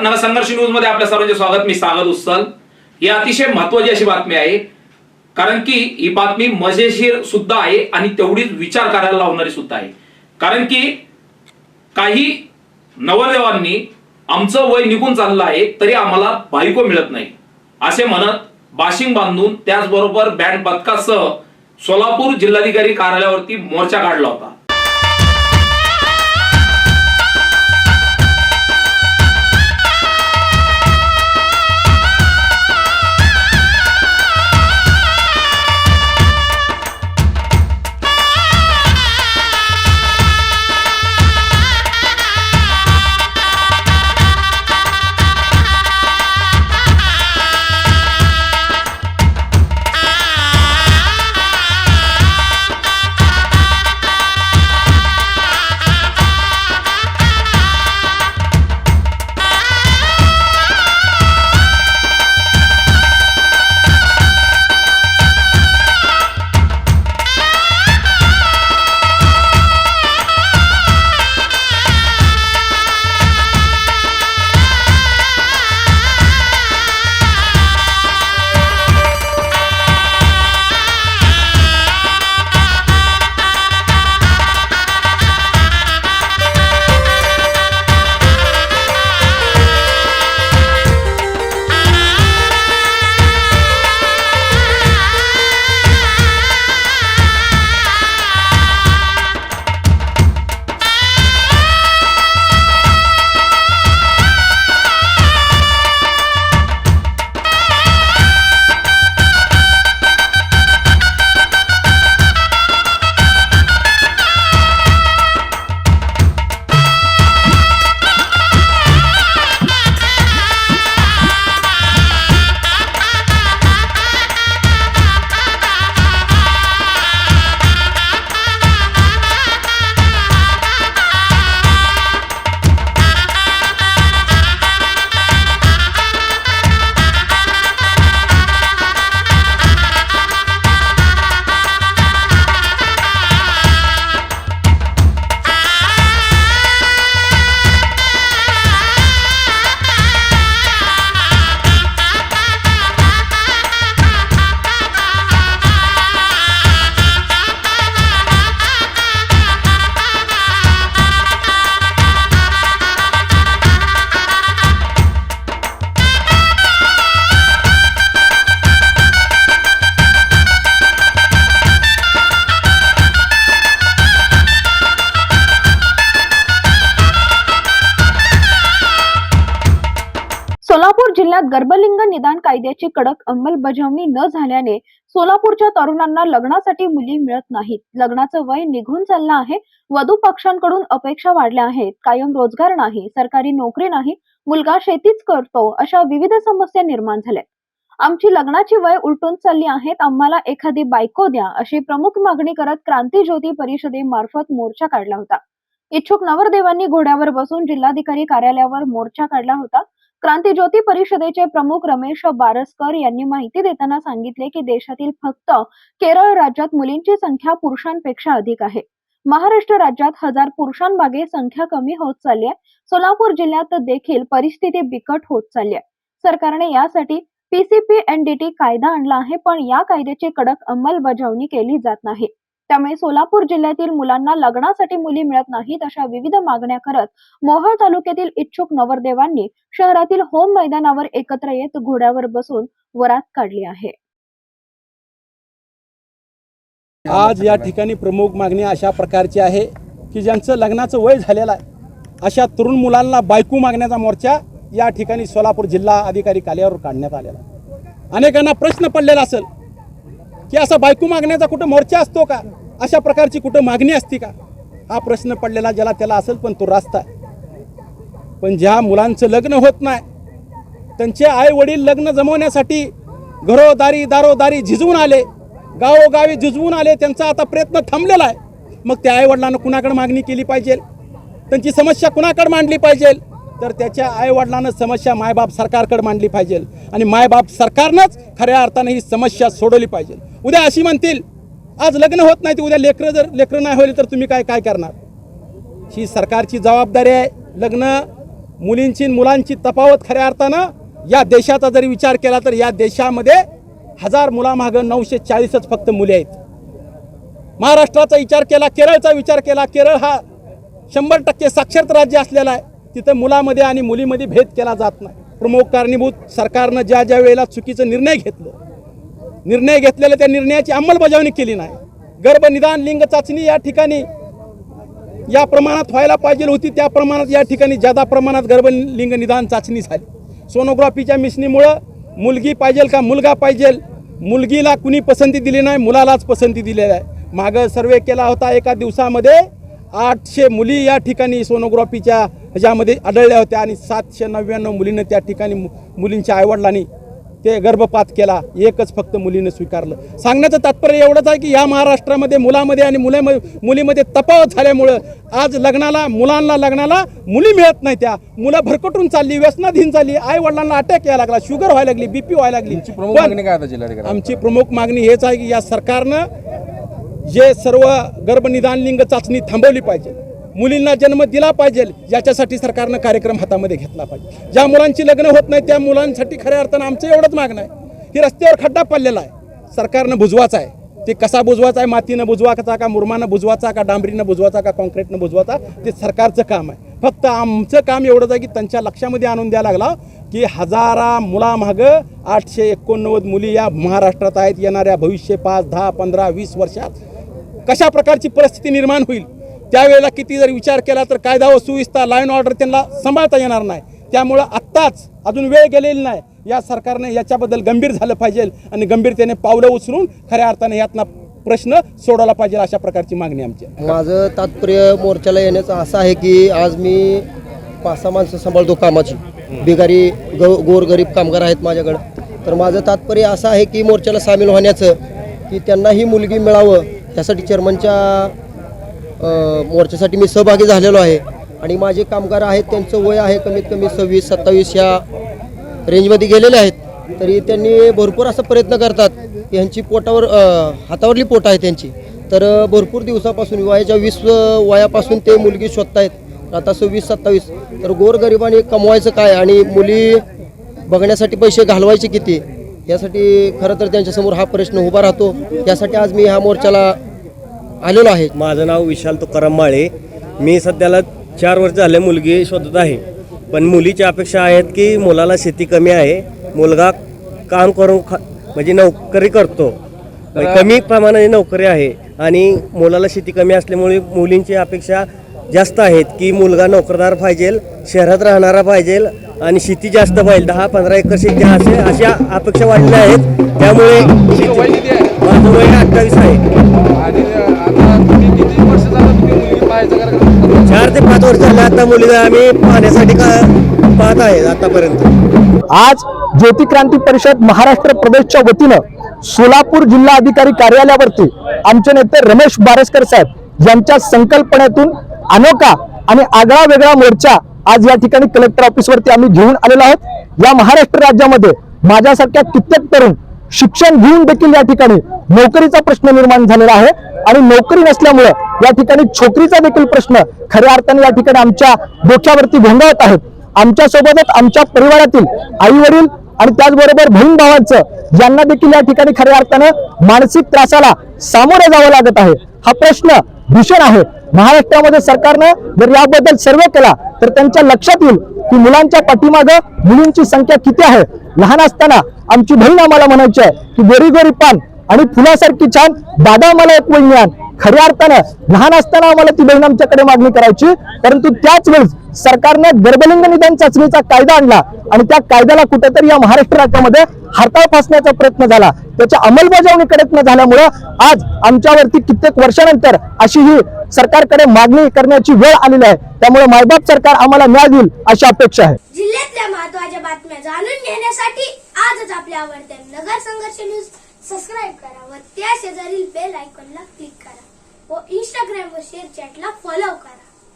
नवसंघर्ष news मध्ये आपल्या सर्वांचे स्वागत। मी सागर उस्सल। ही अतिशय महत्त्वाची अशी बातमी आहे, कारण की ही बातमी मजेशीर सुद्धा आहे आणि तेवढीच विचार करायला लावणारी सुद्धा आहे। कारण की काही नवरदेवांनी आमचं वय निघून चाललं आहे तरी आम्हाला बायको मिळत नाही असे म्हणत बाशिंग बांधून त्याचबरोबर बँड पथकासह सोलापूर जिल्हाधिकारी कार्यालयावरती मोर्चा काढला होता। सोलापूर जिल्ह्यात गर्भलिंग निदान कायद्याची कडक अंमलबजावणी न झाल्याने सोलापूरच्या तरुणांना लग्नासाठी मुली मिळत नाहीत। लग्नाचं वय निघून चाललं आहे। वधू पक्षांकडून अपेक्षा वाढल्या आहेत। कायम रोजगार नाही, सरकारी नोकरी नाही, मुलगा शेतीच करतो, अशा विविध समस्या निर्माण झाल्या। आमची लग्नाची वय उलटून चालली आहेत, आम्हाला एखादी बायको द्या, अशी प्रमुख मागणी करत क्रांती ज्योती परिषदेमार्फत मोर्चा काढला होता। इच्छुक नवरदेवांनी घोड्यावर बसून जिल्हाधिकारी कार्यालयावर मोर्चा काढला होता। क्रांती ज्योती परिषदेचे प्रमुख रमेश बारसकर यांनी माहिती देताना सांगितले की देशातील फक्त केरळ राज्यात मुलींची संख्या पुरुषांपेक्षा अधिक आहे। महाराष्ट्र राज्यात 1000 पुरुषांमागे संख्या कमी होत चालली आहे। सोलापूर जिल्ह्यात देखील परिस्थिती बिकट होत चालली आहे। सरकारने यासाठी PCPNDT कायदा आणला आहे, पण या कायद्याची कडक अंमलबजावणी केली जात नाही। त्यामुळे सोलापूर जिल्ह्यातील मुलांना लग्नासाठी मुली मिळत नाहीत अशा विविध मागण्या करत मोहोळ तालुक्यातील इच्छुक नवरदेवांनी शहरातील होम मैदानावर एकत्र येत घोड्यावर बसून वरात काढली आहे। आज या ठिकाणी प्रमुख मागणी अशा प्रकारची आहे की ज्यांचं लग्नाचं वय झालेलं आहे अशा तरुण मुलांना बायको मागण्याचा मोर्चा या ठिकाणी सोलापूर जिल्हा अधिकारी कार्यालयावर काढण्यात आलेला आहे। अनेकांना प्रश्न पडलेला असेल की असा बायको मागण्याचा कुठं मोर्चा असतो का, अशा प्रकारची कुठं मागणी असती का, हा प्रश्न पडलेला ज्याला त्याला असेल, पण तो रास्ता आहे। पण ज्या मुलांचं लग्न होत नाही त्यांचे आई वडील लग्न जमवण्यासाठी दारोदारी झिजवून आले, गावोगावी झिजवून आले, त्यांचा आता प्रयत्न थांबलेला आहे। मग त्या आई वडिलांना कुणाकडे मागणी केली पाहिजे, त्यांची समस्या कुणाकडे मांडली पाहिजे, तर त्याच्या आई वडिलांना समस्या मायबाप सरकारकडे मांडली पाहिजे आणि मायबाप सरकारनंच खऱ्या अर्थाने ही समस्या सोडवली पाहिजे। उद्या अशी म्हणतील आज लग्न होत नाही, उद्या लेकरं नाही होईल तर तुम्ही काय करणार? ही सरकारची जबाबदारी आहे। लग्न मुलींची आणि मुलांची तफावत खऱ्या अर्थानं या देशाचा जरी विचार केला तर या देशामध्ये 1000 मुलामागं 940च फक्त मुली आहेत. महाराष्ट्राचा विचार केला, केरळचा विचार केला, केरळ हा 100% साक्षरता राज्य असलेला आहे. तिथं मुलामध्ये आणि मुलीमध्ये भेद केला जात नाही. प्रमुख कारणीभूत सरकारनं ज्या ज्या वेळेला चुकीचं निर्णय घेतलेला त्या निर्णयाची अंमलबजावणी केली नाही. गर्भनिदान लिंग चाचणी या ठिकाणी या प्रमाणात व्हायला पाहिजे होती त्या प्रमाणात या ठिकाणी जादा प्रमाणात गर्भलिंग निदान चाचणी झाली. सोनोग्राफीच्या मिशनीमुळं मुलगी पाहिजे का मुलगा पाहिजे, मुलगीला कुणी पसंती दिली नाही, मुलालाच पसंती दिलेली आहे. मागं सर्वे केला होता, एका दिवसामध्ये 800 मुली या ठिकाणी सोनोग्राफीच्या ह्याच्यामध्ये आढळल्या होत्या आणि 799 मुलीनं त्या ठिकाणी मुलींच्या आईवडिलांनी ते गर्भपात केला. एकच फक्त मुलीनं स्वीकारलं. सांगण्याचं तात्पर्य एवढंच आहे की या महाराष्ट्रामध्ये मुलामध्ये आणि मुलीमध्ये तफावत झाल्यामुळं आज मुलांना लग्नाला मुली मिळत नाही. त्या मुलं भरकटून चालली, व्यसनाधीन चालली, आई वडिलांना अटॅक यायला लागला, शुगर व्हायला लागली, बीपी व्हायला लागली. आमची प्रमुख मागणी हेच आहे की या सरकारनं जे सर्व गर्भनिदान लिंग चाचणी थांबवली पाहिजे, मुलींना जन्म दिला पाहिजे, याच्यासाठी सरकारनं कार्यक्रम हातामध्ये घेतला पाहिजे. ज्या मुलांची लग्न होत नाही त्या मुलांसाठी खऱ्या अर्थानं आमचं एवढंच मागणं आहे की रस्त्यावर खड्डा पडलेला आहे, सरकारनं बुजवायचा आहे. ते कसा बुजवायचा आहे, मातीनं बुजवायचा का, मुरमानं बुजवायचा का, डांबरीनं बुजवायचा का, कॉन्क्रीटनं बुजवायचा, ते सरकारचं काम आहे. फक्त आमचं काम एवढंच आहे की त्यांच्या लक्षामध्ये आणून द्यायला लागला की 1000 मुलामागं 889 मुली या महाराष्ट्रात आहेत. येणाऱ्या भविष्य 5, 10, 15, 20 वर्षात कशा प्रकारची परिस्थिती निर्माण होईल त्यावेळेला किती जर विचार केला तर कायदा व सुव्यवस्था, लॉ अँड ऑर्डर त्यांना सांभाळता येणार नाही. त्यामुळं आत्ताच अजून वेळ गेलेली नाही. या सरकारने याच्याबद्दल गंभीर झालं पाहिजे आणि गंभीरतेने पावलं उचलून खऱ्या अर्थाने यातनं प्रश्न सोडवला पाहिजे, अशा प्रकारची मागणी आमची. माझं तात्पर्य मोर्चाला येण्याचं असं आहे की आज मी 5-6 माणसं सांभाळतो कामाची, बिगारी गोरगरीब कामगार आहेत माझ्याकडं. तर माझं तात्पर्य असं आहे की मोर्चाला सामील होण्याचं, की त्यांनाही मुलगी मिळावं त्यासाठी चेअरमनच्या मोर्चासाठी मी सहभागी झालेलो आहे. आणि माझे कामगार आहेत त्यांचं वय आहे कमीत कमी 26-27 या रेंजमध्ये गेलेले आहेत. तरी त्यांनी भरपूर असा प्रयत्न करतात की ह्यांची हातावरली पोट आहे त्यांची. तर भरपूर दिवसापासून वयाच्या 20 वयापासून ते मुलगी शोधतायत. आता 26-27. तर गोरगरिबांनी कमवायचं काय आणि मुली बघण्यासाठी पैसे घालवायचे किती, यासाठी खरं तर त्यांच्यासमोर हा प्रश्न उभा राहतो. यासाठी आज मी ह्या मोर्चाला आलेलो आहे. माझं नाव विशाल तुकाराम माळे. मी सध्याला 4 वर्ष झाले मुलगी शोधत आहे. पण मुलीच्या अपेक्षा आहेत की मुलाला शेती कमी आहे, मुलगा काम करून म्हणजे नोकरी करतो, कमी प्रमाणाने नोकरी आहे आणि मुलाला शेती कमी असल्यामुळे मुलींची अपेक्षा जास्त आहेत की मुलगा नोकरदार पाहिजे, शहरात राहणारा पाहिजे आणि शेती जास्त पाहिजे, 10-15 एकर शेती अशा अपेक्षा वाढल्या आहेत. त्यामुळे माझं वय 28 आहे. 4 ते 5 वर्ष झाले आता मुलीला आम्ही पाहण्यासाठी पाहत आहे आतापर्यंत. आज ज्योती क्रांती परिषद महाराष्ट्र प्रदेशच्या वतीनं सोलापूर जिल्हा अधिकारी कार्यालयावरती आमचे नेते रमेश बारसकर साहेब यांच्या संकल्पनेतून अनोखा आणि आगळा वेगळा मोर्चा आज या ठिकाणी कलेक्टर ऑफिसवरती आम्ही घेऊन आलेलो आहोत. या महाराष्ट्र राज्यामध्ये माझ्यासारख्या कित्येक तरुण शिक्षण घेऊन देखील या ठिकाणी नोकरीचा प्रश्न निर्माण झालेला आहे आणि नोकरी नसल्यामुळे या ठिकाणी छोकरीचा देखील प्रश्न खऱ्या अर्थाने या ठिकाणी आमच्या डोक्यावरती घोंगावत आहेत. आमच्या सोबतच आमच्या परिवारातील आई वडील आणि त्याचबरोबर बहीण भावांचं यांना देखील या ठिकाणी खऱ्या अर्थानं मानसिक त्रासाला सामोरे जावं लागत आहे. हा प्रश्न भीषण आहे. महाराष्ट्रामध्ये सरकारनं जर याबद्दल सर्वे केला तर त्यांच्या लक्षात येईल की मुलांच्या पाठीमागं मुलींची संख्या किती आहे. लहान असताना आमची बहीण आम्हाला म्हणायची आहे की गोरी गोरी पान आणि फुलासारखी छान दादा मला एक वहिनी आण. खऱ्या अर्थानं लहान असताना आम्हाला ती बहीण आमच्याकडे मागणी करायची, परंतु त्याच वेळेस सरकारनं गर्भलिंग निदान चाचणीचा कायदा आणला आणि त्या कायद्याला कुठेतरी या महाराष्ट्र राज्यामध्ये हरताळ फासण्याचा प्रयत्न झाला. त्याच्या अंमलबजावणीकडे न झाल्यामुळं आज आमच्यावरती कित्येक वर्षानंतर अशी ही सरकारकडे मागणी करण्याची वेळ आलेली आहे. त्यामुळे मायबाप सरकार आम्हाला न्याय देईल अशी अपेक्षा आहे. जिल्ह्यातल्या महत्त्वाच्या बातम्या जाणून घेण्यासाठी आजच आपल्या आवडत्या नगर संघर्ष न्यूज सबस्क्राईब करा व त्या शेजारील बेल आयकॉनला क्लिक करा व इंस्टाग्राम व शेअर चॅटला फॉलो करा.